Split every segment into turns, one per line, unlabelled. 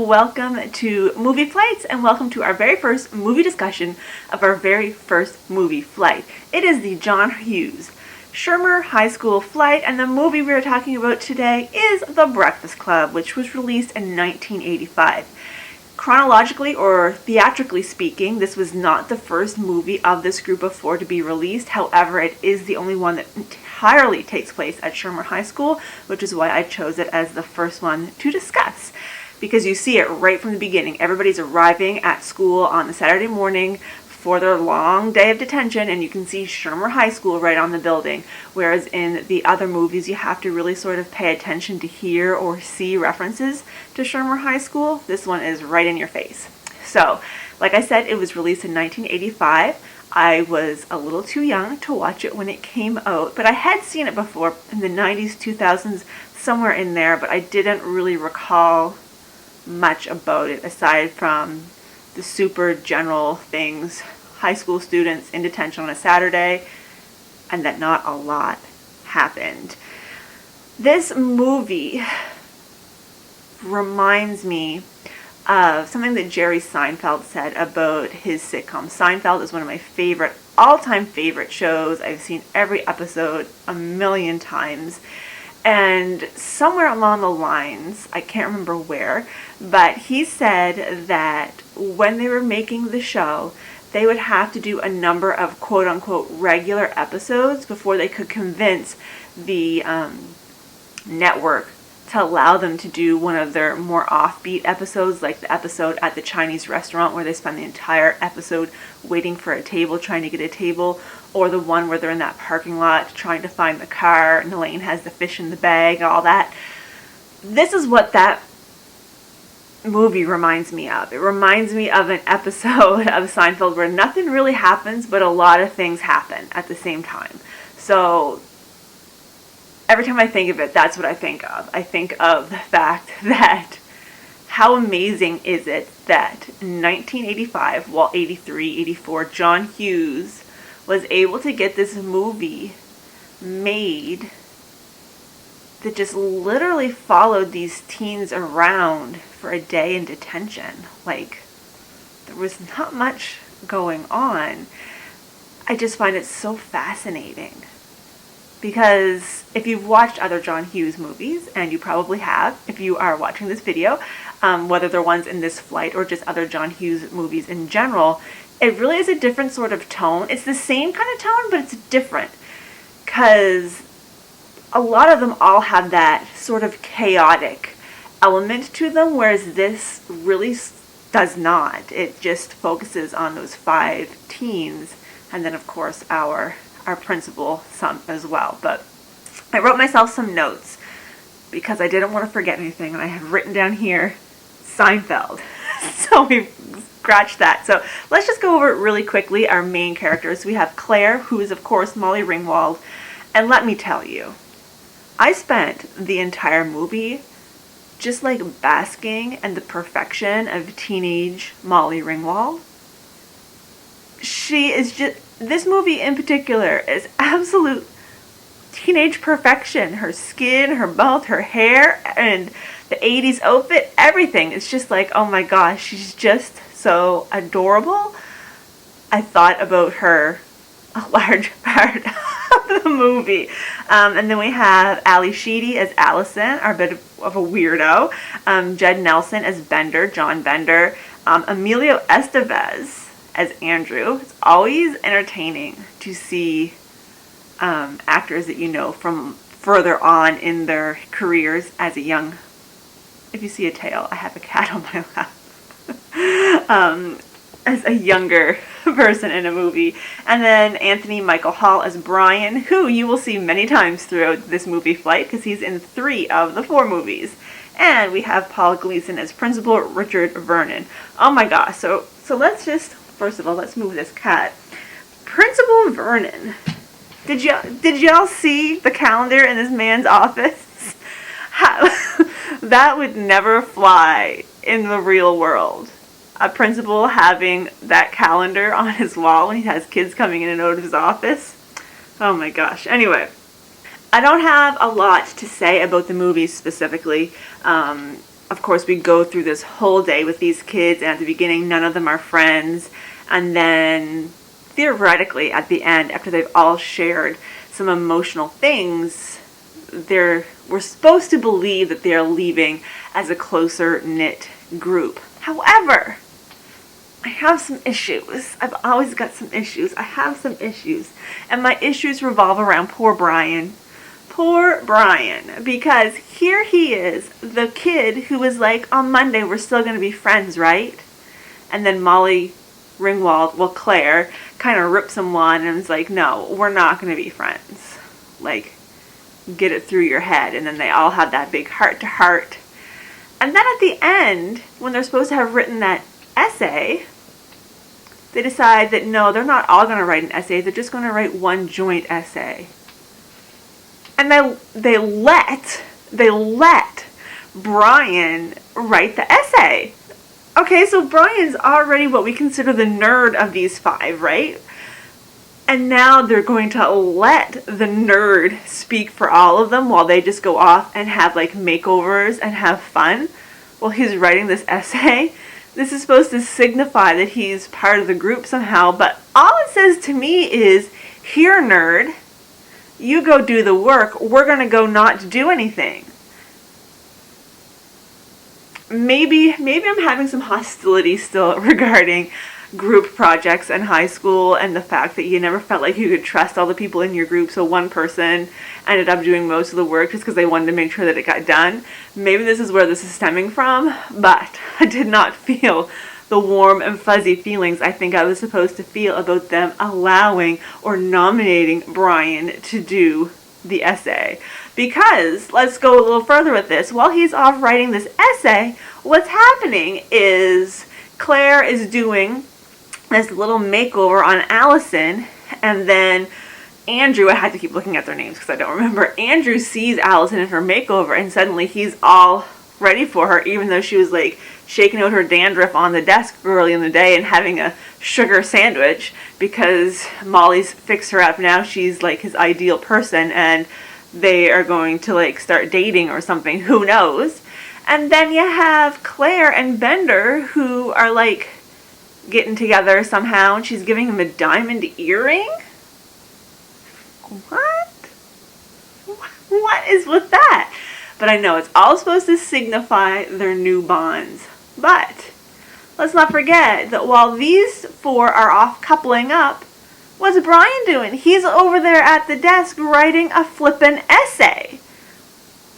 welcome to Movie Flights, and welcome to our very first movie discussion of our very first movie flight. It is the John Hughes Shermer High School flight, and the movie we are talking about today is The Breakfast Club, which was released in 1985. Chronologically or theatrically speaking, this was not the first movie of this group of four to be released. However, it is the only one that entirely takes place at Shermer High School, which is why I chose it as the first one to discuss. Because you see it right from the beginning. Everybody's arriving at school on the Saturday morning for their long day of detention, and you can see Shermer High School right on the building. Whereas in the other movies, you have to really sort of pay attention to hear or see references to Shermer High School. This one is right in your face. So, like I said, it was released in 1985. I was a little too young to watch it when it came out, but I had seen it before in the 90s, 2000s, somewhere in there, but I didn't really recall much about it aside from the super general things: high school students in detention on a Saturday, and that not a lot happened. This movie reminds me of something that Jerry Seinfeld said about his sitcom. Seinfeld is one of my all-time favorite shows. I've seen every episode a million times. And somewhere along the lines, I can't remember where, but he said that when they were making the show, they would have to do a number of quote-unquote regular episodes before they could convince the network to allow them to do one of their more offbeat episodes, like the episode at the Chinese restaurant where they spend the entire episode waiting for a table, trying to get a table, or the one where they're in that parking lot trying to find the car and Elaine has the fish in the bag, all that. This is what that movie reminds me of. It reminds me of an episode of Seinfeld where nothing really happens, but a lot of things happen at the same time. So every time I think of it, that's what I think of. I think of the fact that how amazing is it that in 1985, well, 83, 84, John Hughes was able to get this movie made that just literally followed these teens around for a day in detention. Like, there was not much going on. I just find it so fascinating. Because if you've watched other John Hughes movies, and you probably have if you are watching this video, whether they're ones in this flight or just other John Hughes movies in general, it really is a different sort of tone. It's the same kind of tone, but it's different. Because a lot of them all have that sort of chaotic element to them, whereas this really does not. It just focuses on those 5 teens, and then of course our principal some as well. But I wrote myself some notes because I didn't want to forget anything, and I have written down here Seinfeld. So we've scratched that. So let's just go over it really quickly. Our main characters. We have Claire, who is of course Molly Ringwald, and let me tell you, I spent the entire movie just like basking in the perfection of teenage Molly Ringwald. She is just, this movie in particular is absolute teenage perfection. Her skin, her mouth, her hair, and the 80s outfit, everything. It's just like, oh my gosh, she's just so adorable. I thought about her a large part of the movie. And then we have Ali Sheedy as Allison, our bit of a weirdo. Judd Nelson as Bender, John Bender. Emilio Estevez as Andrew. It's always entertaining to see actors that you know from further on in their careers as a young... If you see a tail, I have a cat on my lap. As a younger person in a movie. And then Anthony Michael Hall as Brian, who you will see many times throughout this movie flight because he's in 3 of the 4 movies. And we have Paul Gleason as Principal Richard Vernon. Oh my gosh. So let's just, first of all, let's move this cat. Principal Vernon. Did y'all see the calendar in this man's office? That would never fly in the real world. A principal having that calendar on his wall when he has kids coming in and out of his office. Oh my gosh. Anyway, I don't have a lot to say about the movie specifically. of course, we go through this whole day with these kids, and at the beginning, none of them are friends. And then, theoretically, at the end, after they've all shared some emotional things, we're supposed to believe that they're leaving as a closer knit group. However, I have some issues. I've always got some issues. I have some issues. And my issues revolve around poor Brian. Poor Brian. Because here he is, the kid who was like, on Monday we're still going to be friends, right? And then Molly Ringwald, Claire, kind of rips him one and is like, no, we're not going to be friends. Like, get it through your head. And then they all have that big heart-to-heart. And then at the end, when they're supposed to have written that essay, they decide that no, they're not all going to write an essay. They're just going to write one joint essay. And they let Brian write the essay. Okay, so Brian's already what we consider the nerd of these five, right? And now they're going to let the nerd speak for all of them while they just go off and have like makeovers and have fun while he's writing this essay. This is supposed to signify that he's part of the group somehow, but all it says to me is, here nerd, you go do the work, we're going to go not do anything. Maybe I'm having some hostility still regarding group projects in high school and the fact that you never felt like you could trust all the people in your group, so one person ended up doing most of the work just because they wanted to make sure that it got done. Maybe this is where this is stemming from, but I did not feel the warm and fuzzy feelings I think I was supposed to feel about them allowing or nominating Brian to do the essay. Because, let's go a little further with this, while he's off writing this essay, what's happening is Claire is doing this little makeover on Allison, and then Andrew, I had to keep looking at their names because I don't remember, Andrew sees Allison in her makeover, and suddenly he's all ready for her, even though she was like shaking out her dandruff on the desk early in the day and having a sugar sandwich, because Molly's fixed her up. Now she's like his ideal person, and they are going to like start dating or something, who knows. And then you have Claire and Bender, who are like getting together somehow, and she's giving him a diamond earring. What is with that? But I know it's all supposed to signify their new bonds. But let's not forget that while these four are off coupling up, what's Brian doing? He's over there at the desk writing a flippin' essay.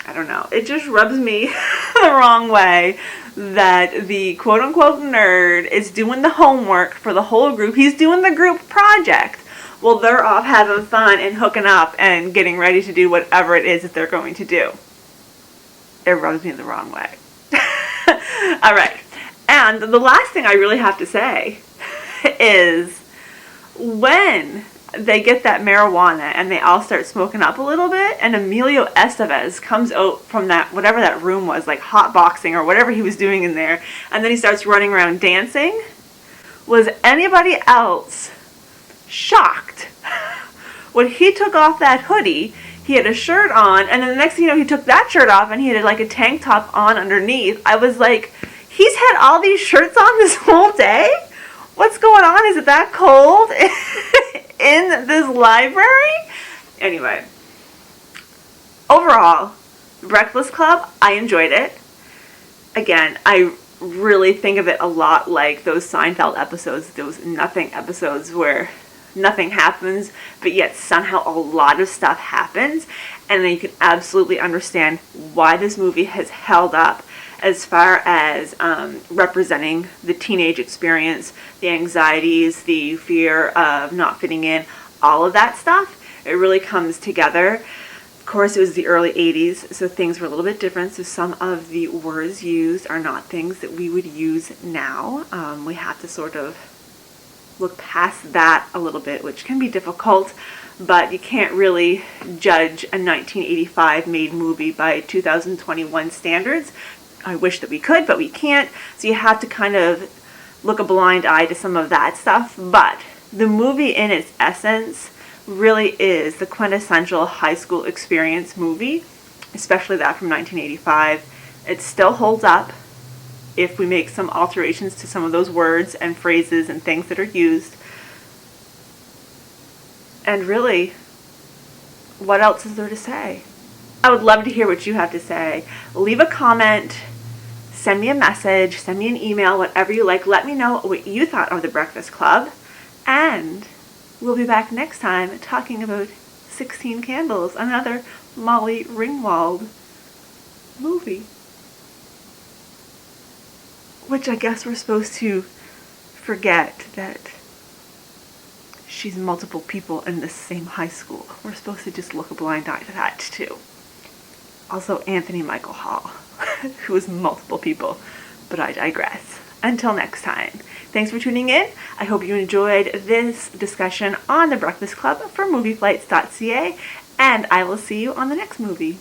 I don't know. It just rubs me the wrong way that the quote-unquote nerd is doing the homework for the whole group. He's doing the group project. Well, they're off having fun and hooking up and getting ready to do whatever it is that they're going to do. It rubs me the wrong way. All right. And the last thing I really have to say is when they get that marijuana and they all start smoking up a little bit, and Emilio Estevez comes out from that, whatever that room was, like hot boxing or whatever he was doing in there, and then he starts running around dancing. Was anybody else shocked when he took off that hoodie? He had a shirt on, and then the next thing you know, he took that shirt off and he had like a tank top on underneath. I was like, he's had all these shirts on this whole day? What's going on? Is it that cold in this library? Anyway, overall, Breakfast Club, I enjoyed it. Again, I really think of it a lot like those Seinfeld episodes, those nothing episodes where nothing happens, but yet somehow a lot of stuff happens, and then you can absolutely understand why this movie has held up as far as representing the teenage experience, the anxieties, the fear of not fitting in, all of that stuff. It really comes together. Of course, it was the early 80s, so things were a little bit different, so some of the words used are not things that we would use now. We have to sort of look past that a little bit, which can be difficult, but you can't really judge a 1985 made movie by 2021 standards. I wish that we could, but we can't, so you have to kind of look a blind eye to some of that stuff. But the movie in its essence really is the quintessential high school experience movie, especially that from 1985. It still holds up if we make some alterations to some of those words and phrases and things that are used. And really, what else is there to say? I would love to hear what you have to say. Leave a comment, send me a message, send me an email, whatever you like. Let me know what you thought of The Breakfast Club. And we'll be back next time talking about 16 Candles, another Molly Ringwald movie. Which I guess we're supposed to forget that she's multiple people in the same high school. We're supposed to just look a blind eye to that too. Also Anthony Michael Hall, who is multiple people, but I digress. Until next time, thanks for tuning in. I hope you enjoyed this discussion on The Breakfast Club for movieflights.ca, and I will see you on the next movie.